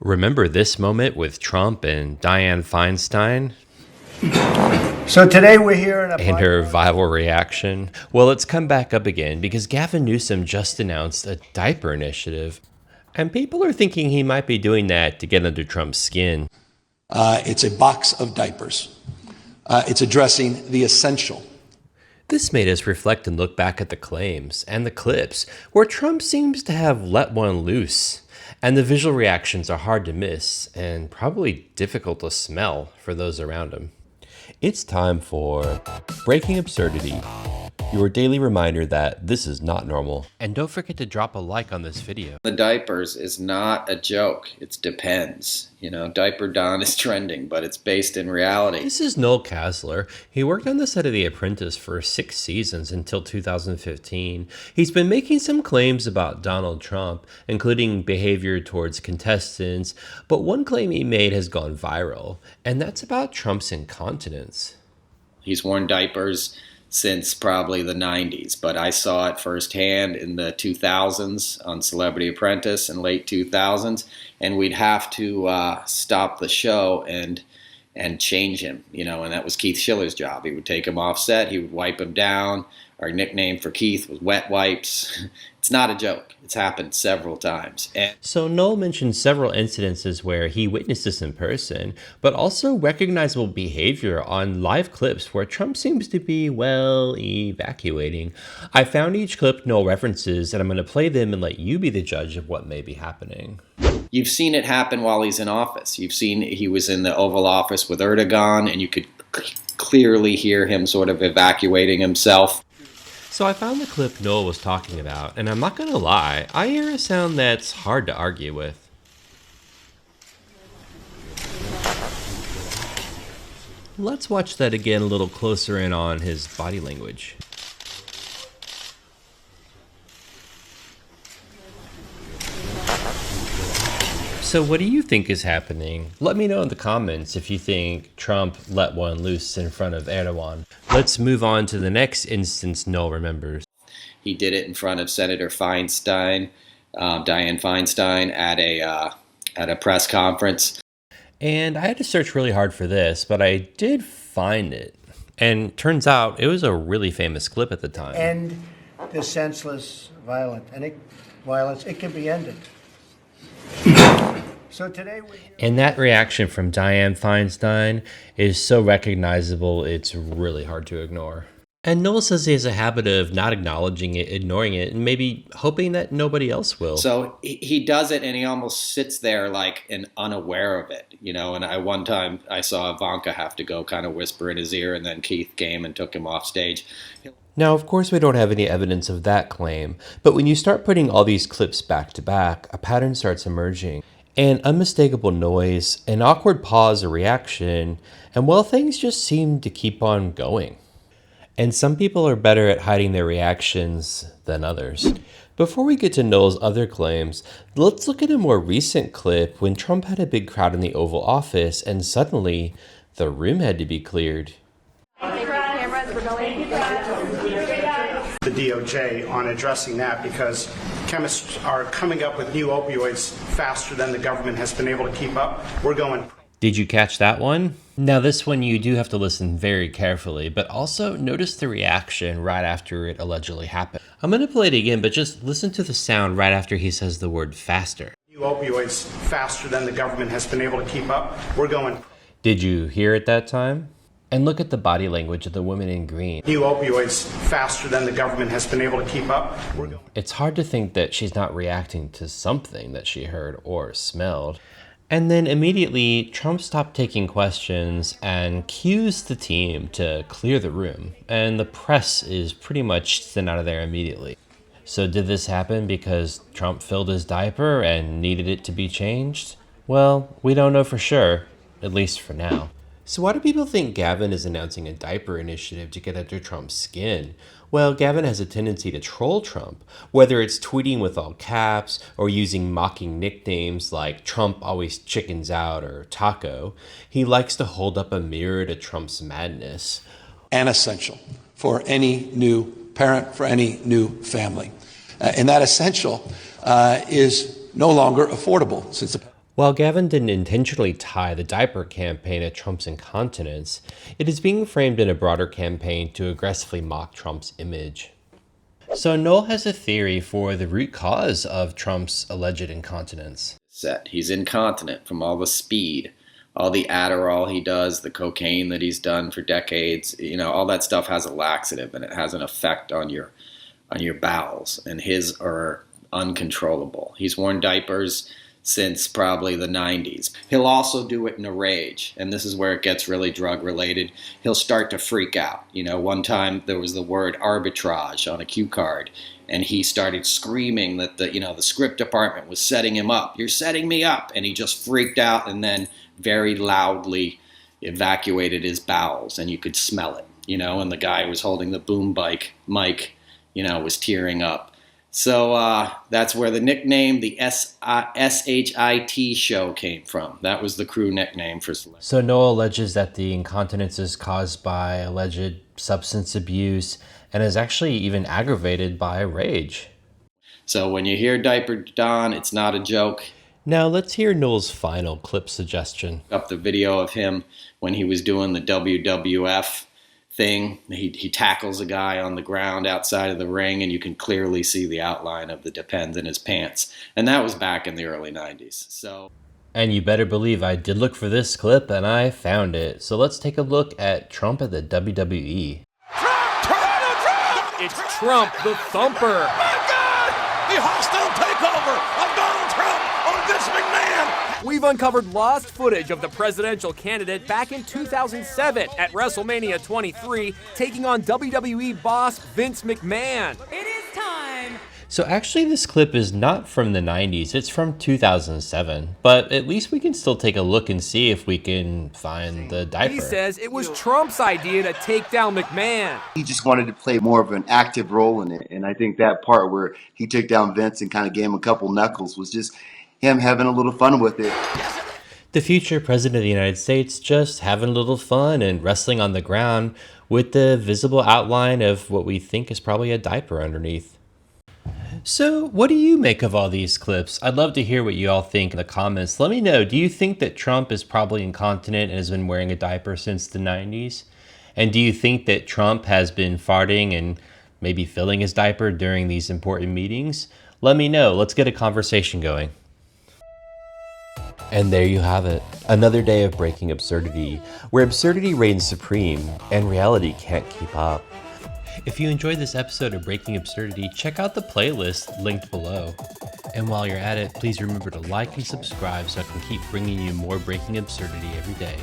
Remember this moment with Trump and Dianne Feinstein? So today we're here and her viral reaction? Well, it's come back up again because Gavin Newsom just announced a diaper initiative, and people are thinking he might be doing that to get under Trump's skin. It's a box of diapers. It's addressing the essential. This made us reflect and look back at the claims and the clips where Trump seems to have let one loose. And the visual reactions are hard to miss and probably difficult to smell for those around him. It's time for Breaking Absurdity, your daily reminder that this is not normal. And don't forget to drop a like on this video. The diapers is not a joke. It depends. You know, Diaper Don is trending, but it's based in reality. This is Noel Casler. He worked on the set of The Apprentice for 6 seasons until 2015. He's been making some claims about Donald Trump, including behavior towards contestants, but one claim he made has gone viral, and that's about Trump's incontinence. He's worn diapers since probably the 90s, but I saw it firsthand in the 2000s on Celebrity Apprentice in late 2000s, and we'd have to stop the show and change him, you know, and that was Keith Schiller's job. He would take him off set, he would wipe him down. Our nickname for Keith was Wet Wipes. It's not a joke. It's happened several times. So Noel mentioned several incidences where he witnessed this in person, but also recognizable behavior on live clips where Trump seems to be, well, evacuating. I found each clip Noel references, and I'm going to play them and let you be the judge of what may be happening. You've seen it happen while he's in office. You've seen he was in the Oval Office with Erdogan, and you could clearly hear him sort of evacuating himself. So I found the clip Noel was talking about, and I'm not going to lie, I hear a sound that's hard to argue with. Let's watch that again a little closer in on his body language. So what do you think is happening? Let me know in the comments if you think Trump let one loose in front of Erdogan. Let's move on to the next instance Noel remembers. He did it in front of Senator Feinstein, Dianne Feinstein, at a press conference. And I had to search really hard for this, but I did find it. And turns out it was a really famous clip at the time. End the senseless violence. It can be ended. So today and that reaction from Dianne Feinstein is so recognizable, it's really hard to ignore. And Noel says he has a habit of not acknowledging it, ignoring it, and maybe hoping that nobody else will. So he does it, and he almost sits there like and unaware of it, you know. And one time I saw Ivanka have to go kind of whisper in his ear, and then Keith came and took him off stage. Now, of course, we don't have any evidence of that claim, but when you start putting all these clips back to back, a pattern starts emerging. An unmistakable noise, an awkward pause or reaction, and well, things just seem to keep on going. And some people are better at hiding their reactions than others. Before we get to Noel's other claims, let's look at a more recent clip when Trump had a big crowd in the Oval Office and suddenly the room had to be cleared. The DOJ on addressing that because chemists are coming up with new opioids faster than the government has been able to keep up. We're going. Did you catch that one? Now this one you do have to listen very carefully, but also notice the reaction right after it allegedly happened. I'm going to play it again, but just listen to the sound right after he says the word faster. New opioids faster than the government has been able to keep up. We're going. Did you hear it that time? And look at the body language of the woman in green. New opioids faster than the government has been able to keep up. It's hard to think that she's not reacting to something that she heard or smelled. And then immediately, Trump stopped taking questions and cues the team to clear the room. And the press is pretty much sent out of there immediately. So did this happen because Trump filled his diaper and needed it to be changed? Well, we don't know for sure, at least for now. So why do people think Gavin is announcing a diaper initiative to get under Trump's skin? Well, Gavin has a tendency to troll Trump, whether it's tweeting with all caps or using mocking nicknames like Trump always chickens out or Taco. He likes to hold up a mirror to Trump's madness. And essential for any new parent, for any new family. And that essential is no longer affordable since the While Gavin didn't intentionally tie the diaper campaign at Trump's incontinence, it is being framed in a broader campaign to aggressively mock Trump's image. So Noel has a theory for the root cause of Trump's alleged incontinence. He's incontinent from all the speed, all the Adderall he does, the cocaine that he's done for decades. You know, all that stuff has a laxative, and it has an effect on your bowels, and his are uncontrollable. He's worn diapers since probably the 90s. He'll also do it in a rage, and this is where it gets really drug related. He'll start to freak out. You know, one time there was the word arbitrage on a cue card, and he started screaming that the script department was setting him up. You're setting me up. And he just freaked out and then very loudly evacuated his bowels, and you could smell it, and the guy who was holding the boom mic, was tearing up. So that's where the nickname, the SHIT show, came from. That was the crew nickname for celebrities. So Noel alleges that the incontinence is caused by alleged substance abuse and is actually even aggravated by rage. So when you hear Diaper Don, it's not a joke. Now let's hear Noel's final clip suggestion. Up the video of him when he was doing the WWF thing. He tackles a guy on the ground outside of the ring, and you can clearly see the outline of the Depends in his pants. And that was back in the early 90s. And you better believe I did look for this clip, and I found it. So let's take a look at Trump at the WWE. Trump! It's Trump the Thumper! My God! The hostile takeover of Donald Trump on Vince McMahon! We've uncovered lost footage of the presidential candidate back in 2007 at Wrestlemania 23, taking on WWE boss Vince McMahon. It is time. So actually this clip is not from the 90s, it's from 2007. But at least we can still take a look and see if we can find the diaper. He says it was Trump's idea to take down McMahon. He just wanted to play more of an active role in it. And I think that part where he took down Vince and kind of gave him a couple knuckles was just him having a little fun with it. The future president of the United States just having a little fun and wrestling on the ground with the visible outline of what we think is probably a diaper underneath. So what do you make of all these clips? I'd love to hear what you all think in the comments. Let me know, do you think that Trump is probably incontinent and has been wearing a diaper since the 90s? And do you think that Trump has been farting and maybe filling his diaper during these important meetings? Let me know. Let's get a conversation going. And there you have it, another day of breaking absurdity, where absurdity reigns supreme and reality can't keep up. If you enjoyed this episode of Breaking Absurdity, check out the playlist linked below. And while you're at it, please remember to like and subscribe so I can keep bringing you more Breaking Absurdity every day.